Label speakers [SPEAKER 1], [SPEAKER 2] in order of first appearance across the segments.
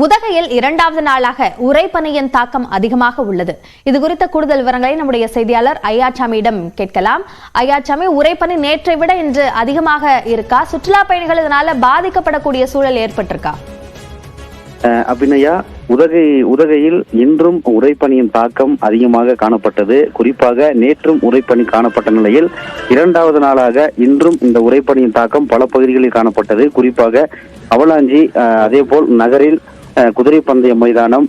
[SPEAKER 1] உதகையில் இரண்டாவது நாளாக உறைபனியின் தாக்கம் அதிகமாக உள்ளது. இது குறித்த கூடுதல் விவரங்களை நம்முடைய செய்தியாளர் ஐயாச்சாமியிடம் கேட்கலாம். ஐயாச்சாமி, உறைபனி நேற்றை விட இன்று அதிகமாக இருக்கா? சுற்றுலா பயணிகள் இதனால பாதிக்கப்படக்கூடிய சூழல் ஏற்பட்டிருக்கா?
[SPEAKER 2] அபிநயா, உதகையில் இன்றும் உறைபனியின் தாக்கம் அதிகமாக காணப்பட்டது. குறிப்பாக நேற்றும் உறைபனி காணப்பட்ட நிலையில் இரண்டாவது நாளாக இன்றும் இந்த உறைபனியின் தாக்கம் பல பகுதிகளில் காணப்பட்டது. குறிப்பாக அவலாஞ்சி, அதே போல் நகரில் குதிரை பந்தய மைதானம்,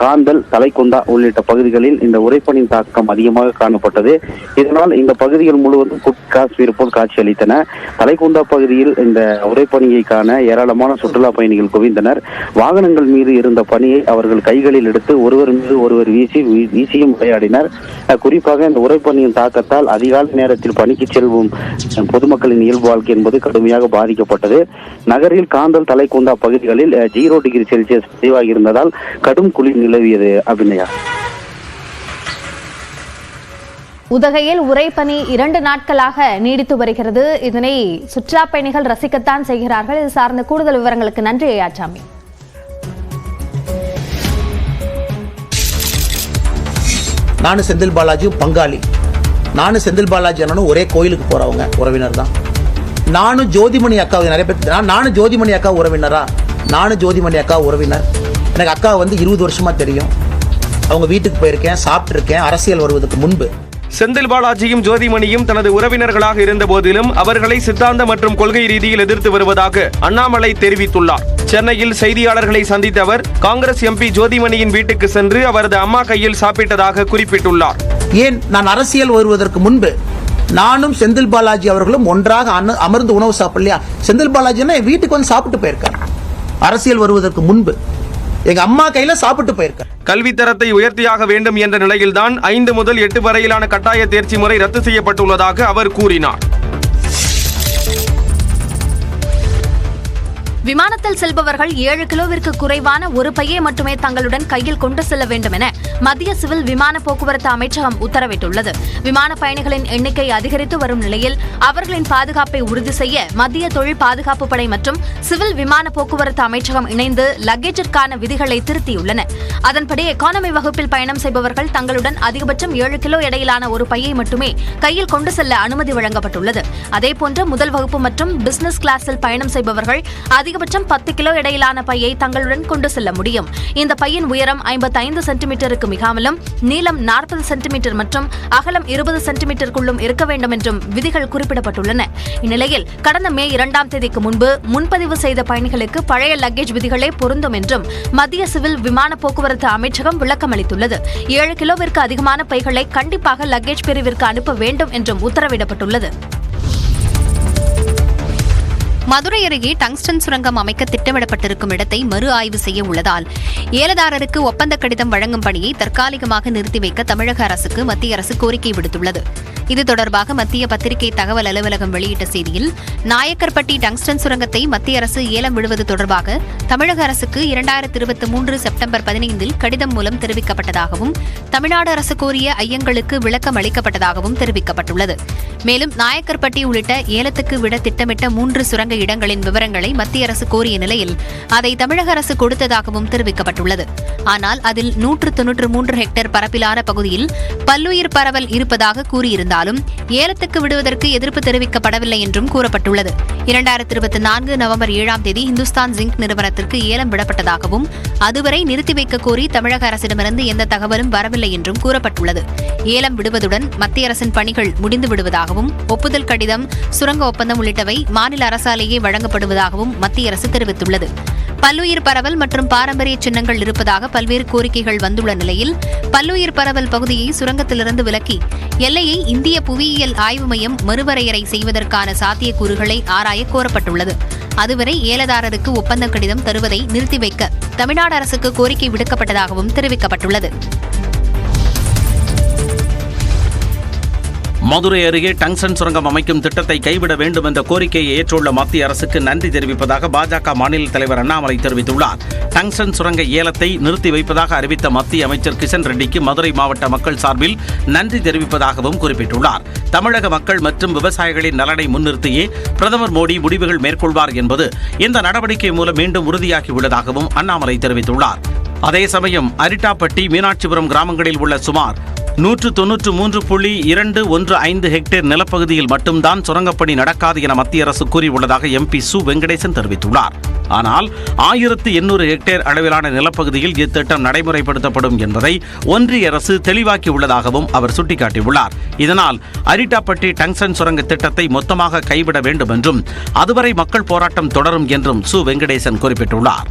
[SPEAKER 2] காந்தல், தலைக்குந்தா உள்ளிட்ட பகுதிகளில் இந்த உறைபனியின் தாக்கம் அதிகமாக காணப்பட்டது. இதனால் இந்த பகுதிகள் முழுவதும் காஷ்மீர் போல் காட்சியளித்தன. தலைக்குந்தா பகுதியில் இந்த உறைபனியை காண ஏராளமான சுற்றுலா பயணிகள் குவிந்தனர். வாகனங்கள் மீது இருந்த பனியை அவர்கள் கைகளில் எடுத்து ஒருவர் மீது ஒருவர் வீசியும் விளையாடினர். குறிப்பாக இந்த உறைபனியின் தாக்கத்தால் அதிகாலை நேரத்தில் பணிக்கு செல்வும் பொதுமக்களின் இயல்பு வாழ்க்கை என்பது கடுமையாக பாதிக்கப்பட்டது. நகரில் காந்தல், தலைக்குந்தா பகுதிகளில் 0 டிகிரி செல்சியஸ் பதிவாகி இருந்ததால் கடும் குளிர் நிலவியது. அபிநயா,
[SPEAKER 1] உதகையில் உறைபனி 2 நாட்களாக நீடித்து வருகிறது. இதனை சுற்றுலா பயணிகள் ரசிக்கத்தான் செய்கிறார்கள். இது சார்ந்த கூடுதல் விவரங்களுக்கு நன்றி ஐயாச்சாமி.
[SPEAKER 3] நானும் செந்தில் பாலாஜியும் பங்காளி. நானும் செந்தில் பாலாஜி அண்ணனும் ஒரே கோயிலுக்கு போறவங்க, உறவினர் தான். நானும் ஜோதிமணி அக்கா நிறைய பேர், நானும் ஜோதிமணி அக்கா உறவினரா? நானும் ஜோதிமணி அக்கா உறவினர். எனக்கு அக்கா 20 வருஷமா தெரியும். அவங்க வீட்டுக்கு போயிருக்கேன், சாப்பிட்டிருக்கேன் அரசியல் வருவதற்கு முன்பு.
[SPEAKER 4] செந்தில் பாலாஜியும் ஜோதிமணியும் தனது உறவினர்களாக இருந்த போதிலும் அவர்களை சித்தாந்த மற்றும் கொள்கை ரீதியில் எதிர்த்து வருவதாக அண்ணாமலை தெரிவித்துள்ளார். சென்னையில் செய்தியாளர்களை சந்தித்த அவர் காங்கிரஸ் எம்பி ஜோதிமணியின் வீட்டுக்கு சென்று அவரது அம்மா கையில் சாப்பிட்டதாக குறிப்பிட்டுள்ளார்.
[SPEAKER 3] ஏன், நான் அரசியல் வருவதற்கு முன்பு நானும் செந்தில் பாலாஜி அவர்களும் ஒன்றாக அமர்ந்து உணவு சாப்பிடலையா? செந்தில் பாலாஜின்னா என் வீட்டுக்கு வந்து சாப்பிட்டு போயிருக்காரு. அரசியல் வருவதற்கு முன்பு எங்க அம்மா கையில சாப்பிட்டு போயிருக்க.
[SPEAKER 4] கல்வித்தரத்தை உயர்த்தியாக வேண்டும் என்ற நிலையில்தான் 5 முதல் 8 வரையிலான கட்டாய தேர்ச்சி முறை ரத்து செய்யப்பட்டுள்ளதாக அவர் கூறினார்.
[SPEAKER 1] விமானத்தில் செல்பவர்கள் 7 கிலோவிற்கு குறைவான ஒரு பையை மட்டுமே தங்களுடன் கையில் கொண்டு செல்ல வேண்டும் என மத்திய சிவில் விமான போக்குவரத்து அமைச்சகம் உத்தரவிட்டுள்ளது. விமான பயணிகளின் எண்ணிக்கை அதிகரித்து வரும் நிலையில் அவர்களின் பாதுகாப்பை உறுதி செய்ய மத்திய தொழில் பாதுகாப்பு படை மற்றும் சிவில் விமான போக்குவரத்து அமைச்சகம் இணைந்து லக்கேஜிற்கான விதிகளை திருத்தியுள்ளன. அதன்படி எக்கானமி வகுப்பில் பயணம் செய்பவர்கள் தங்களுடன் அதிகபட்சம் 7 கிலோ எடையிலான ஒரு பையை மட்டுமே கையில் கொண்டு செல்ல அனுமதி வழங்கப்பட்டுள்ளது. அதேபோன்று முதல் வகுப்பு மற்றும் பிசினஸ் கிளாஸில் பயணம் செய்பவர்கள் அதிகபட்சம் 10 கிலோ எடையிலான பையை தங்களுடன் கொண்டு செல்ல முடியும். இந்த பையின் உயரம் 55 சென்டிமீட்டருக்கு மிகாமலும் நீளம் 40 சென்டிமீட்டர் மற்றும் அகலம் 20 சென்டிமீட்டருக்குள்ளும் இருக்க வேண்டும் என்றும் விதிகள் குறிப்பிடப்பட்டுள்ளன. இந்நிலையில் கடந்த மே 2ஆம் தேதிக்கு முன்பு முன்பதிவு செய்த பயணிகளுக்கு பழைய லக்கேஜ் விதிகளே பொருந்தும் என்றும் மத்திய சிவில் விமான போக்குவரத்து அமைச்சகம் விளக்கம் அளித்துள்ளது. 7 கிலோவிற்கு அதிகமான பைகளை கண்டிப்பாக லக்கேஜ் பிரிவிற்கு அனுப்ப வேண்டும் என்றும் உத்தரவிடப்பட்டுள்ளது.
[SPEAKER 5] மதுரை அருகே டங்ஸ்டன் சுரங்கம் அமைக்க திட்டமிடப்பட்டிருக்கும் இடத்தை மறு ஆய்வு செய்ய உள்ளதால் ஏலதாரருக்கு ஒப்பந்த கடிதம் வழங்கும் பணியை தற்காலிகமாக நிறுத்தி வைக்க தமிழக அரசுக்கு மத்திய அரசு கோரிக்கை விடுத்துள்ளது. இது தொடர்பாக மத்திய பத்திரிகை தகவல் அலுவலகம் வெளியிட்ட செய்தியில், நாயக்கர்பட்டி டங்ஸ்டன் சுரங்கத்தை மத்திய அரசு ஏலம் விடுவது தொடர்பாக தமிழக அரசுக்கு 2023 செப்டம்பர் 15 கடிதம் மூலம் தெரிவிக்கப்பட்டதாகவும் தமிழ்நாடு அரசு கோரிய ஐயங்களுக்கு விளக்கம் அளிக்கப்பட்டதாகவும் தெரிவிக்கப்பட்டுள்ளது. மேலும் நாயக்கர்பட்டி உள்ளிட்ட ஏலத்துக்கு விட திட்டமிட்ட 3 சுரங்க இடங்களின் விவரங்களை மத்திய அரசு கோரிய நிலையில் அதை தமிழக அரசு கொடுத்ததாகவும் தெரிவிக்கப்பட்டுள்ளது. ஆனால் அதில் 193 ஹெக்டேர் பரப்பிலான பகுதியில் பல்லுயிர் பரவல் இருப்பதாக கூறியிருந்தாலும் ஏலத்துக்கு விடுவதற்கு எதிர்ப்பு தெரிவிக்கப்படவில்லை என்றும் கூறப்பட்டுள்ளது. 2024 நவம்பர் 7ஆம் தேதி இந்துஸ்தான் ஜிங்க் நிறுவனத்திற்கு ஏலம் விடப்பட்டதாகவும் அதுவரை நிறுத்தி வைக்க கோரி தமிழக அரசிடமிருந்து எந்த தகவலும் வரவில்லை என்றும் கூறப்பட்டுள்ளது. ஏலம் விடுவதுடன் மத்திய அரசின் பணிகள் முடிந்து விடுவதாகவும் ஒப்புதல் கடிதம், சுரங்க ஒப்பந்தம் உள்ளிட்டவை மாநில அரசாலேயே வழங்கப்படுவதாகவும் மத்திய அரசு தெரிவித்துள்ளது. பல்லுயிர் பரவல் மற்றும் பாரம்பரிய சின்னங்கள் இருப்பதாக பல்வேறு கோரிக்கைகள் வந்துள்ள நிலையில் பல்லுயிர் பரவல் பகுதியை சுரங்கத்திலிருந்து விலக்கி எல்லையை இந்திய புவியியல் ஆய்வு மையம் மறுவரையறை செய்வதற்கான சாத்தியக்கூறுகளை ஆராய கோரப்பட்டுள்ளது. அதுவரை ஏலதாரருக்கு ஒப்பந்த கடிதம் தருவதை நிறுத்தி வைக்க தமிழ்நாடு அரசுக்கு கோரிக்கை விடுக்கப்பட்டதாகவும் தெரிவிக்கப்பட்டுள்ளது.
[SPEAKER 6] மதுரை அருகே டங்ஸ்டன் சுரங்கம் அமைக்கும் திட்டத்தை கைவிட வேண்டும் என்ற கோரிக்கையை ஏற்றுள்ள மத்திய அரசுக்கு நன்றி தெரிவிப்பதாக பாஜக மாநில தலைவர் அண்ணாமலை தெரிவித்துள்ளார். டங்ஸ்டன் சுரங்க ஏலத்தை நிறுத்தி வைப்பதாக அறிவித்த மத்திய அமைச்சர் கிஷன் ரெட்டிக்கு மதுரை மாவட்ட மக்கள் சார்பில் நன்றி தெரிவிப்பதாகவும் குறிப்பிட்டுள்ளார். தமிழக மக்கள் மற்றும் விவசாயிகளின் நலனை முன்னிறுத்தியே பிரதமர் மோடி முடிவுகள் மேற்கொள்வார் என்பது இந்த நடவடிக்கை மூலம் மீண்டும் உறுதியாகியுள்ளதாகவும் அண்ணாமலை தெரிவித்துள்ளார். அதே சமயம் அரிட்டாப்பட்டி, மீனாட்சிபுரம் கிராமங்களில் உள்ள சுமார் 193.215 ஹெக்டேர் நிலப்பகுதியில் மட்டும்தான் சுரங்கப்பணி நடக்காது என மத்திய அரசு கூறியுள்ளதாக எம்பி சு வெங்கடேசன் தெரிவித்துள்ளார். ஆனால் 1800 ஹெக்டேர் அளவிலான நிலப்பகுதியில் இத்திட்டம் நடைமுறைப்படுத்தப்படும் என்பதை ஒன்றிய அரசு தெளிவாக்கியுள்ளதாகவும் அவர் சுட்டிக்காட்டியுள்ளார். இதனால் அரிட்டாப்பட்டி டங்ஸ்டன் சுரங்க திட்டத்தை மொத்தமாக கைவிட வேண்டும் என்றும் அதுவரை மக்கள் போராட்டம் தொடரும் என்றும் சு வெங்கடேசன் குறிப்பிட்டுள்ளார்.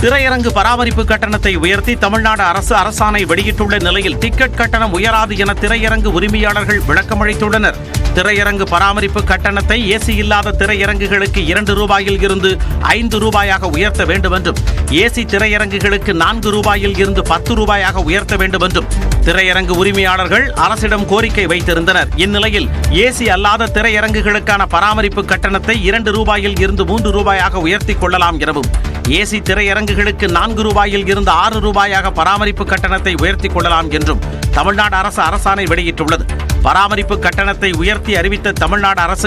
[SPEAKER 6] திரையரங்கு பராமரிப்பு கட்டணத்தை உயர்த்தி தமிழ்நாடு அரசு அரசாணை வெளியிட்டுள்ள நிலையில் டிக்கெட் கட்டணம் உயராது என திரையரங்கு உரிமையாளர்கள் விளக்கமளித்துள்ளனர். திரையரங்கு பராமரிப்பு கட்டணத்தை ஏசி இல்லாத திரையரங்குகளுக்கு 2 ரூபாயில் இருந்து 5 ரூபாயாக உயர்த்த வேண்டும் என்றும், ஏசி திரையரங்குகளுக்கு 4 ரூபாயில் இருந்து 10 ரூபாயாக உயர்த்த வேண்டும் என்றும் திரையரங்கு உரிமையாளர்கள் அரசிடம் கோரிக்கை வைத்திருந்தனர். இந்நிலையில் ஏசி அல்லாத திரையரங்குகளுக்கான பராமரிப்பு கட்டணத்தை 2 ரூபாயில் இருந்து 3 ரூபாயாக உயர்த்திக் கொள்ளலாம் எனவும், ஏசி திரையரங்குகளுக்கு 4 ரூபாயில் இருந்து 6 ரூபாயாக பராமரிப்பு கட்டணத்தை உயர்த்திக் கொள்ளலாம் என்றும் தமிழ்நாடு அரசு அரசாணை வெளியிட்டுள்ளது. பராமரிப்பு கட்டணத்தை உயர்த்தி அறிவித்த தமிழ்நாடு அரசு